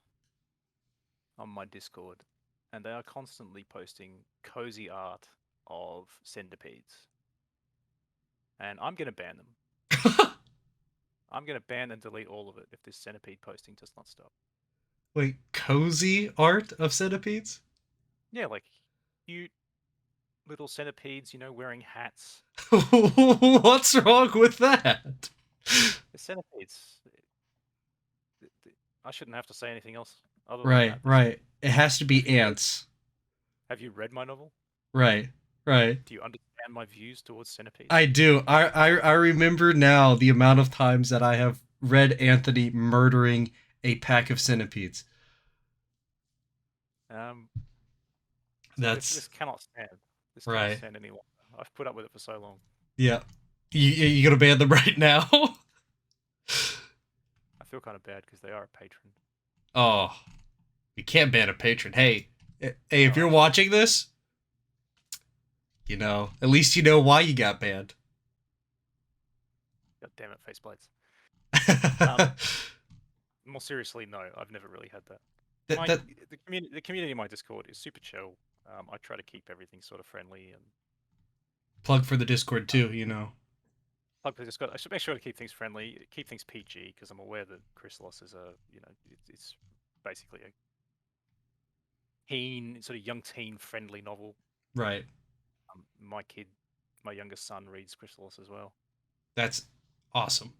on my Discord, and they are constantly posting cozy art of centipedes, and I'm going to ban them. I'm going to ban and delete all of it if this centipede posting does not stop. Wait, cozy art of centipedes? Yeah, like cute little centipedes, wearing hats. What's wrong with that? The centipedes. I shouldn't have to say anything else other than Right, that. right. It has to be ants. Have you read my novel? Right, right. Do you understand my views towards I centipedes? do. I remember now the amount of times that I have read Anthony murdering a pack of centipedes. Um, this That's cannot stand. This cannot right. stand any longer. I've put up with it for so long. Yeah. You gonna ban them right now? I feel kind of bad because they are a patron. Oh, you can't ban a patron. Hey, No, if I you're know. watching this, at least you know why you got banned. God damn it, faceplates. Um, that more seriously, no, I've never really had that. My that the community in my Discord is super chill. I try to keep everything sort of friendly and plug for the Discord uh, too. plug the Discord. I should make sure to keep things friendly, keep things PG because I'm aware that Chrysalis is it's basically a teen, sort of young teen friendly novel. Right. My kid, my youngest son, reads Chrysalis as well. That's awesome.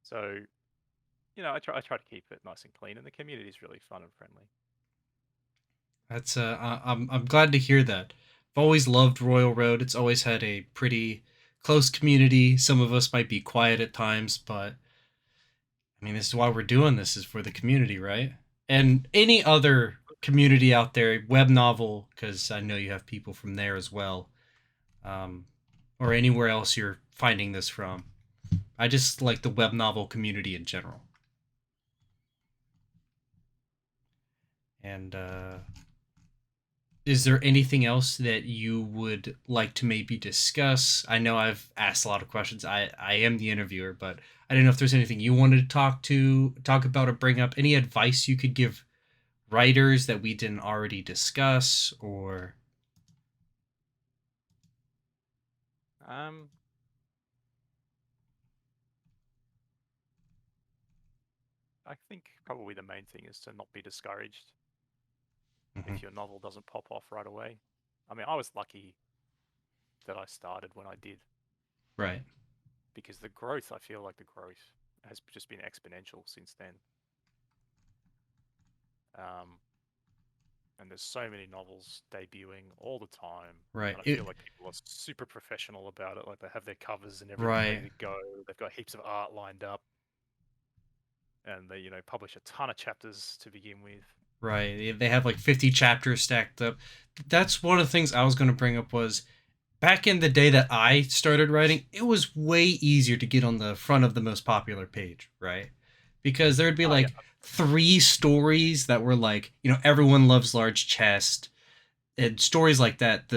So, I try to keep it nice and clean, and the community is really fun and friendly. That's I'm glad to hear that. I've always loved Royal Road. It's always had a pretty close community. Some of us might be quiet at times, but I mean, this is why we're doing this is for the community, right? And any other community out there, web novel, because I know you have people from there as well, um, or anywhere else you're finding this from. I just like the web novel community in general. And is there anything else that you would like to maybe discuss? I know I've asked a lot of questions. I am the interviewer, but I didn't know if there's anything you wanted to talk about, or bring up. Any advice you could give writers that we didn't already discuss, or Um, I think probably the main thing is to not be discouraged Mhm. if your novel doesn't pop off right away. I mean, I was lucky that I started when I did Right, because the growth, I feel like the growth has just been exponential since then. Um, and there's so many novels debuting all the time, right, and I feel like people are super professional about it. Like they have their covers and everything ready right, to go. They've got heaps of art lined up, and they publish a ton of chapters to begin with. right. They have like 50 chapters stacked up. That's one of the things I was going to bring up was back in the day that I started writing, it was way easier to get on the front of the most popular page, right? Because there'd be Oh yeah, like three stories that were like, everyone loves large chest and stories like that.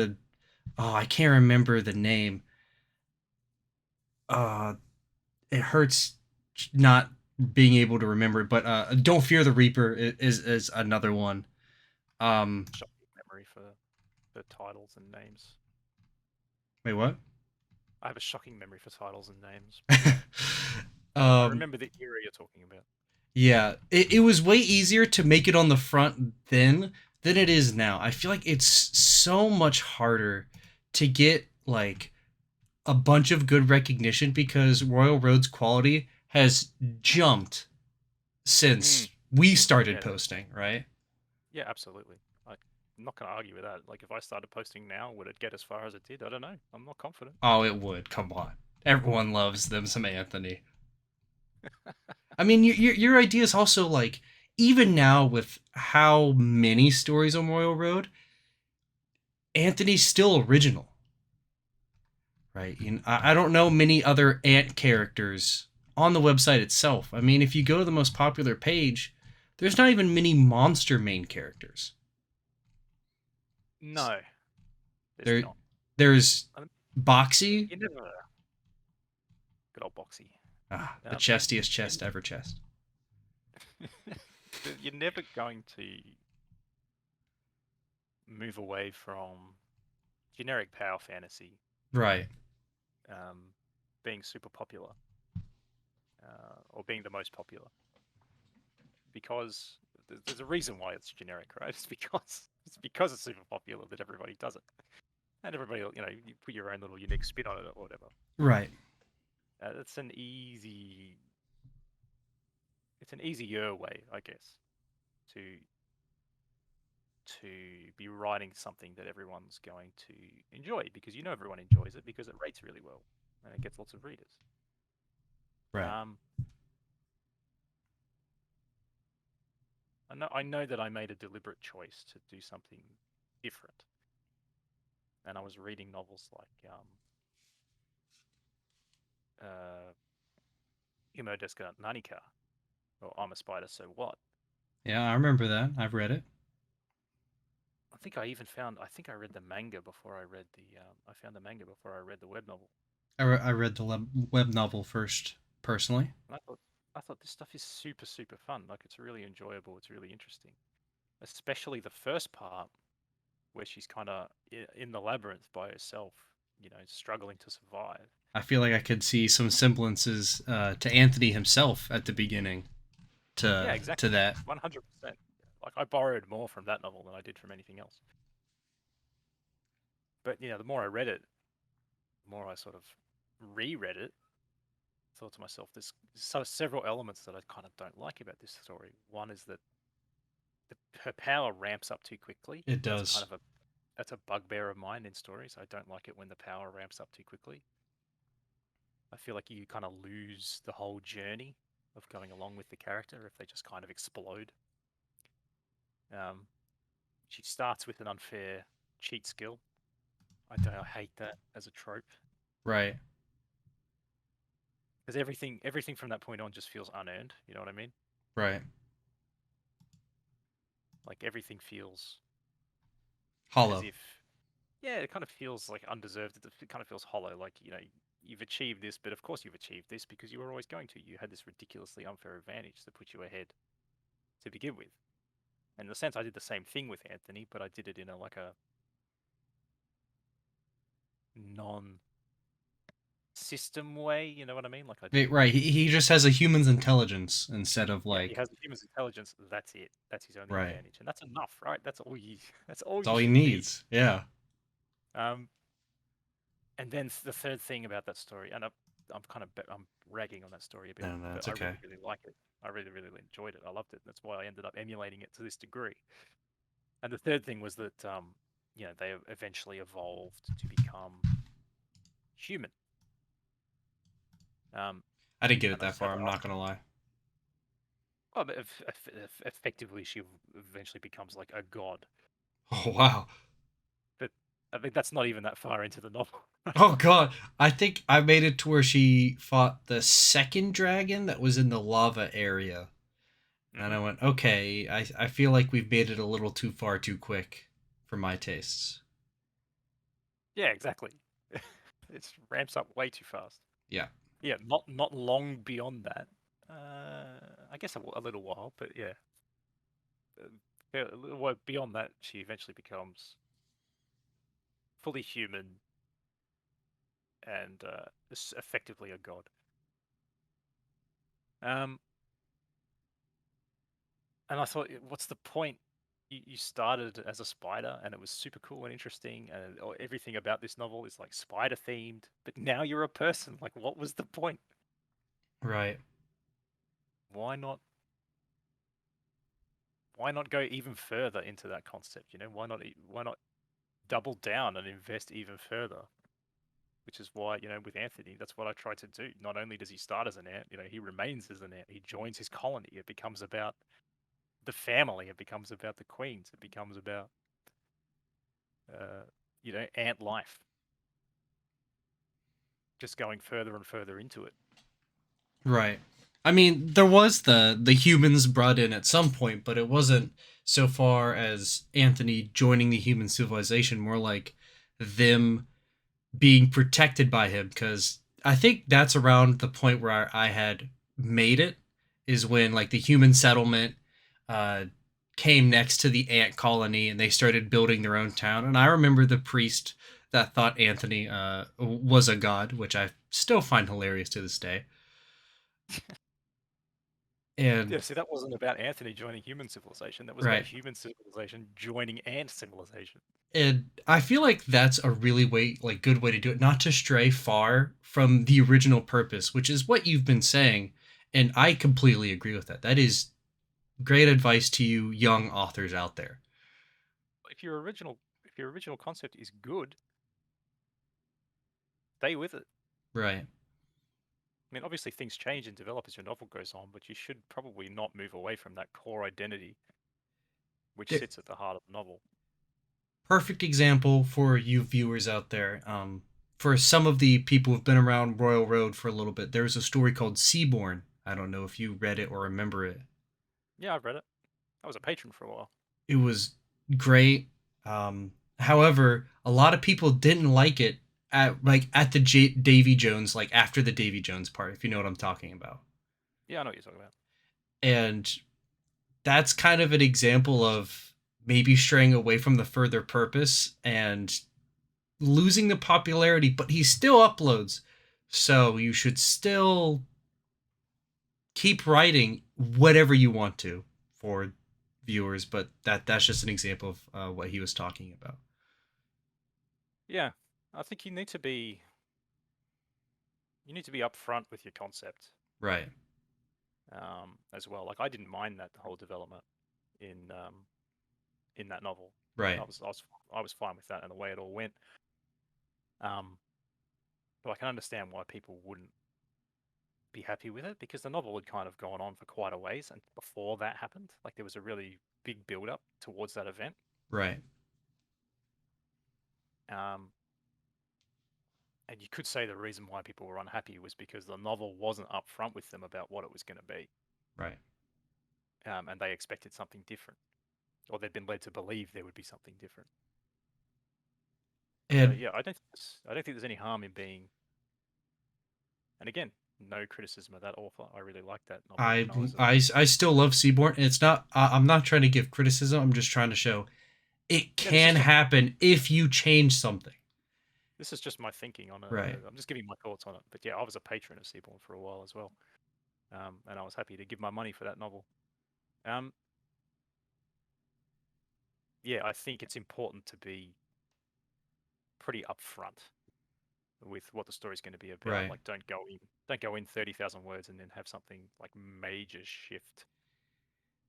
I can't remember the name. Uh it hurts not being able to remember it. But Don't Fear the Reaper is another one. Um, Shocking memory for titles and names. Wait, what? I have a shocking memory for titles and names. I um, remember the era you're talking about. yeah, it was way easier to make it on the front then than it is now. I feel like it's so much harder to get like a bunch of good recognition because Royal Road's quality has jumped Mm, since we started yeah, posting, right? yeah, absolutely. I'm not going to argue with that. Like, if I started posting now, would it get as far as it did? I don't know. I'm not confident. Oh, it would. Come on. Everyone loves them some Anthony. I mean, your idea is also like even now with how many stories on Royal Road, Anthony's still original, right? I don't know many other Ant characters on the website itself. I mean, if you go to the most popular page, there's not even many monster main characters. No, there's There, not. there's Um, Boxy, You never. Good old Boxy. the You, chestiest you, chest ever chest. you're never going to move away from generic power fantasy Right. um, being super popular or being the most popular because there's a reason why it's generic, right? It's because it's super popular that everybody does it, and everybody, you put your own little unique spin on it or whatever. Right. It's an easy, it's an easier way, I guess, to to be writing something that everyone's going to enjoy because everyone enjoys it because it rates really well and it gets lots of readers. Right. Um, I know that I made a deliberate choice to do something different, and I was reading novels like uh, Imo Deska Nanika or I'm a Spider, So What. Yeah, I remember that. I've read it. I think I read the manga before I read the I found the manga before I read the web novel. I read the web novel first, personally. And I thought this stuff is super super fun. Like it's really enjoyable. It's really interesting, especially the first part where she's kind of in the labyrinth by herself, struggling to survive. I feel like I could see some semblances to Anthony himself at the beginning Yeah, to exactly. that. 100%. Like I borrowed more from that novel than I did from anything else. But the more I read it, the more I sort of reread it, thought to myself, there's sort of several elements that I kind of don't like about this story. One is that her power ramps up too quickly. It That's kind does. of that's a bugbear of mine in stories. I don't like it when the power ramps up too quickly. I feel like you kind of lose the whole journey of going along with the character if they just kind of explode. Um, she starts with an unfair cheat skill. I hate that as a trope Right. because everything from that point on just feels unearned. You know what I mean? Right. Like everything feels as Hollow. if, yeah, it kind of feels like undeserved. It kind of feels hollow. Like you've achieved this, but of course you've achieved this because you were always going to. You had this ridiculously unfair advantage that put you ahead to begin with. In the sense, I did the same thing with Anthony, but I did it in a non system way. You know what I mean? Like I did it. Right. He just has a human's intelligence instead of Yeah, he like. has a human's intelligence. That's it. That's his only Right. advantage, and that's enough, right? That's all you. That's all That's you all he should need. needs. Yeah. Um, and then the third thing about that story, and I'm ragging on that story a bit, No, no, but it's I okay. really really like it. I really really enjoyed it. I loved it. That's why I ended up emulating it to this degree. And the third thing was that they eventually evolved to become human. Um, I didn't get it and I that said far. that I'm not gonna lie. well, but effectively she eventually becomes like a god. Oh wow. But I think that's not even that far into the novel. Oh god. I think I made it to where she fought the second dragon that was in the lava area. And Hmm. I went, okay, I feel like we've made it a little too far too quick for my tastes. Yeah, exactly. It ramps up way too fast. Yeah. Yeah, not long beyond that. I guess a little while, but yeah, a little while beyond that, she eventually becomes fully human and is effectively a god. Um, and I thought, what's the point? You started as a spider, and it was super cool and interesting, and everything about this novel is like spider themed. But now you're a person. Like, what was the point? Right. Why not? Why not go even further into that concept? You know, why not double down and invest even further? Which is why, with Anthony, that's what I try to do. Not only does he start as an ant, he remains as an ant. He joins his colony. It becomes about the family. It becomes about the queens. It becomes about, uh, ant life. Just going further and further into it. Right. I mean, there was the humans brought in at some point, but it wasn't so far as Anthony joining the human civilization, more like them being protected by him, because I think that's around the point where I had made it, is when like the human settlement uh came next to the ant colony and they started building their own town. And I remember the priest that thought Anthony was a god, which I still find hilarious to this day. Yeah, And see, that wasn't about Anthony joining human civilization. That was about right. human civilization joining ant civilization. And I feel like that's a really good way to do it, not to stray far from the original purpose, which is what you've been saying. And I completely agree with that. That is great advice to you young authors out there. If your original concept is good, stay with it. Right. I mean, obviously things change and develop as your novel goes on, but you should probably not move away from that core identity which The sits at the heart of the novel. perfect example for you viewers out there. For some of the people who've been around Royal Road for a little bit, there's a story called Seaborn. I don't know if you read it or remember it. Yeah, I've read it. I was a patron for a while. It was great. However, a lot of people didn't like it at the Davy Jones, like after the Davy Jones part, if you know what I'm talking about. Yeah, I know what you're talking about. And that's kind of an example of maybe straying away from the further purpose and losing the popularity, but he still uploads. So you should still keep writing whatever you want to for viewers, but that's just an example of what he was talking about. Yeah, I think you need to be upfront with your concept, Right. as well. Like I didn't mind that whole development in that novel. Right. I was fine with that and the way it all went. Um, but I can understand why people wouldn't be happy with it because the novel had kind of gone on for quite a ways, and before that happened, like there was a really big build up towards that event. Right. Um, and you could say the reason why people were unhappy was because the novel wasn't upfront with them about what it was going to be, Right. and they expected something different, or they'd been led to believe there would be something different. So And yeah, I don't think there's any harm in being. And again, no criticism of that author. I really liked that novel I when I was I still love Seaborn. And it's not. I'm not trying to give criticism. I'm just trying to show it yeah. This is can just happen if you change something. this is just my thinking on it. Right. I'm just giving my thoughts on it. But yeah, I was a patron of Seaborn for a while as well, and I was happy to give my money for that novel. Um, yeah, I think it's important to be pretty upfront with what the story's going to be about. Right. Like, don't go in 30,000 words and then have something like major shift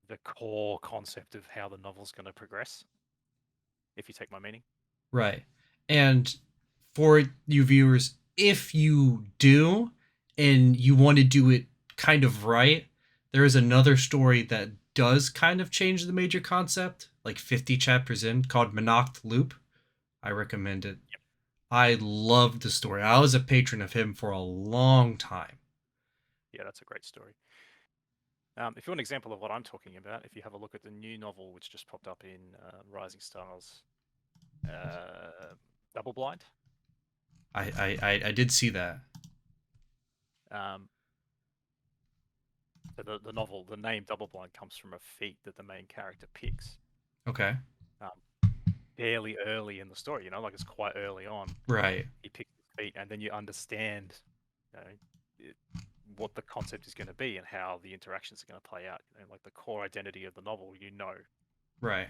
the core concept of how the novel's going to progress. If you take my meaning. Right. And for you viewers, if you do and you want to do it kind of right, there is another story that does kind of change the major concept, like 50 chapters in, called Monoct Loop. I recommend it. I loved the story. I was a patron of him for a long time. Yeah, that's a great story. If you want an example of what I'm talking about, if you have a look at the new novel which just popped up in Rising Stars, Double Blind. I did see that. So the novel, the name Double Blind comes from a feat that the main character picks Okay. fairly early in the story. Like it's quite early on. Right. He picks the feat, and then you understand, you know, what the concept is going to be and how the interactions are going to play out. Like the core identity of the novel, Right.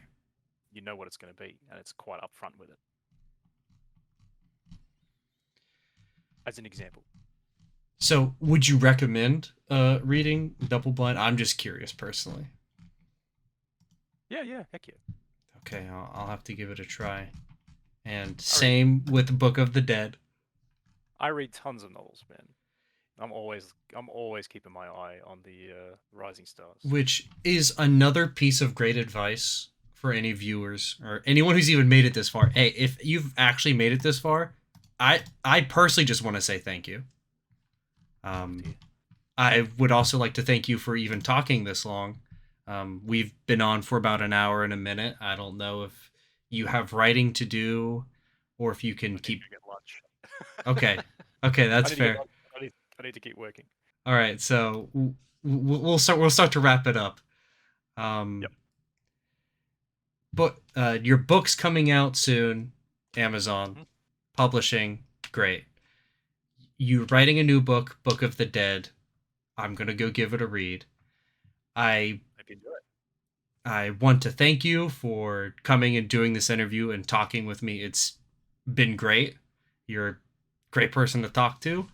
you know what it's going to be, and it's quite upfront with it. As an example. So, would you recommend reading Double Blind? I'm just curious personally. Yeah, heck yeah. Okay, I'll have to give it a try. And I read, same with Book of the Dead, I read tons of novels, man. I'm always keeping my eye on the rising stars. which is another piece of great advice for any viewers or anyone who's even made it this far. Hey, if you've actually made it this far, I personally just want to say thank you. Oh Um, dear. I would also like to thank you for even talking this long. We've been on for about an hour and a minute. I don't know if you have writing to do or if you can I need keep. to get lunch. Okay. Okay, I that's need to get fair. lunch. I need to keep working. All right, so we'll start to wrap it up. Yep. Um, but your book's coming out soon. Amazon Hmm. publishing, great. You writing a new book, Book of the Dead. I'm gonna go give it a read. I Hope you enjoy it. I want to thank you for coming and doing this interview and talking with me. It's been great. You're a great person to talk to.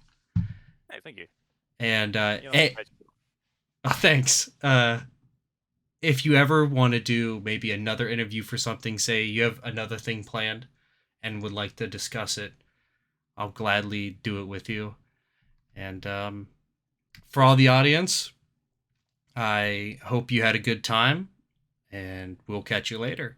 Hey, thank you. And You're not crazy. thanks. If you ever want to do maybe another interview for something, say you have another thing planned and would like to discuss it, I'll gladly do it with you. And for all the audience, I hope you had a good time, and we'll catch you later.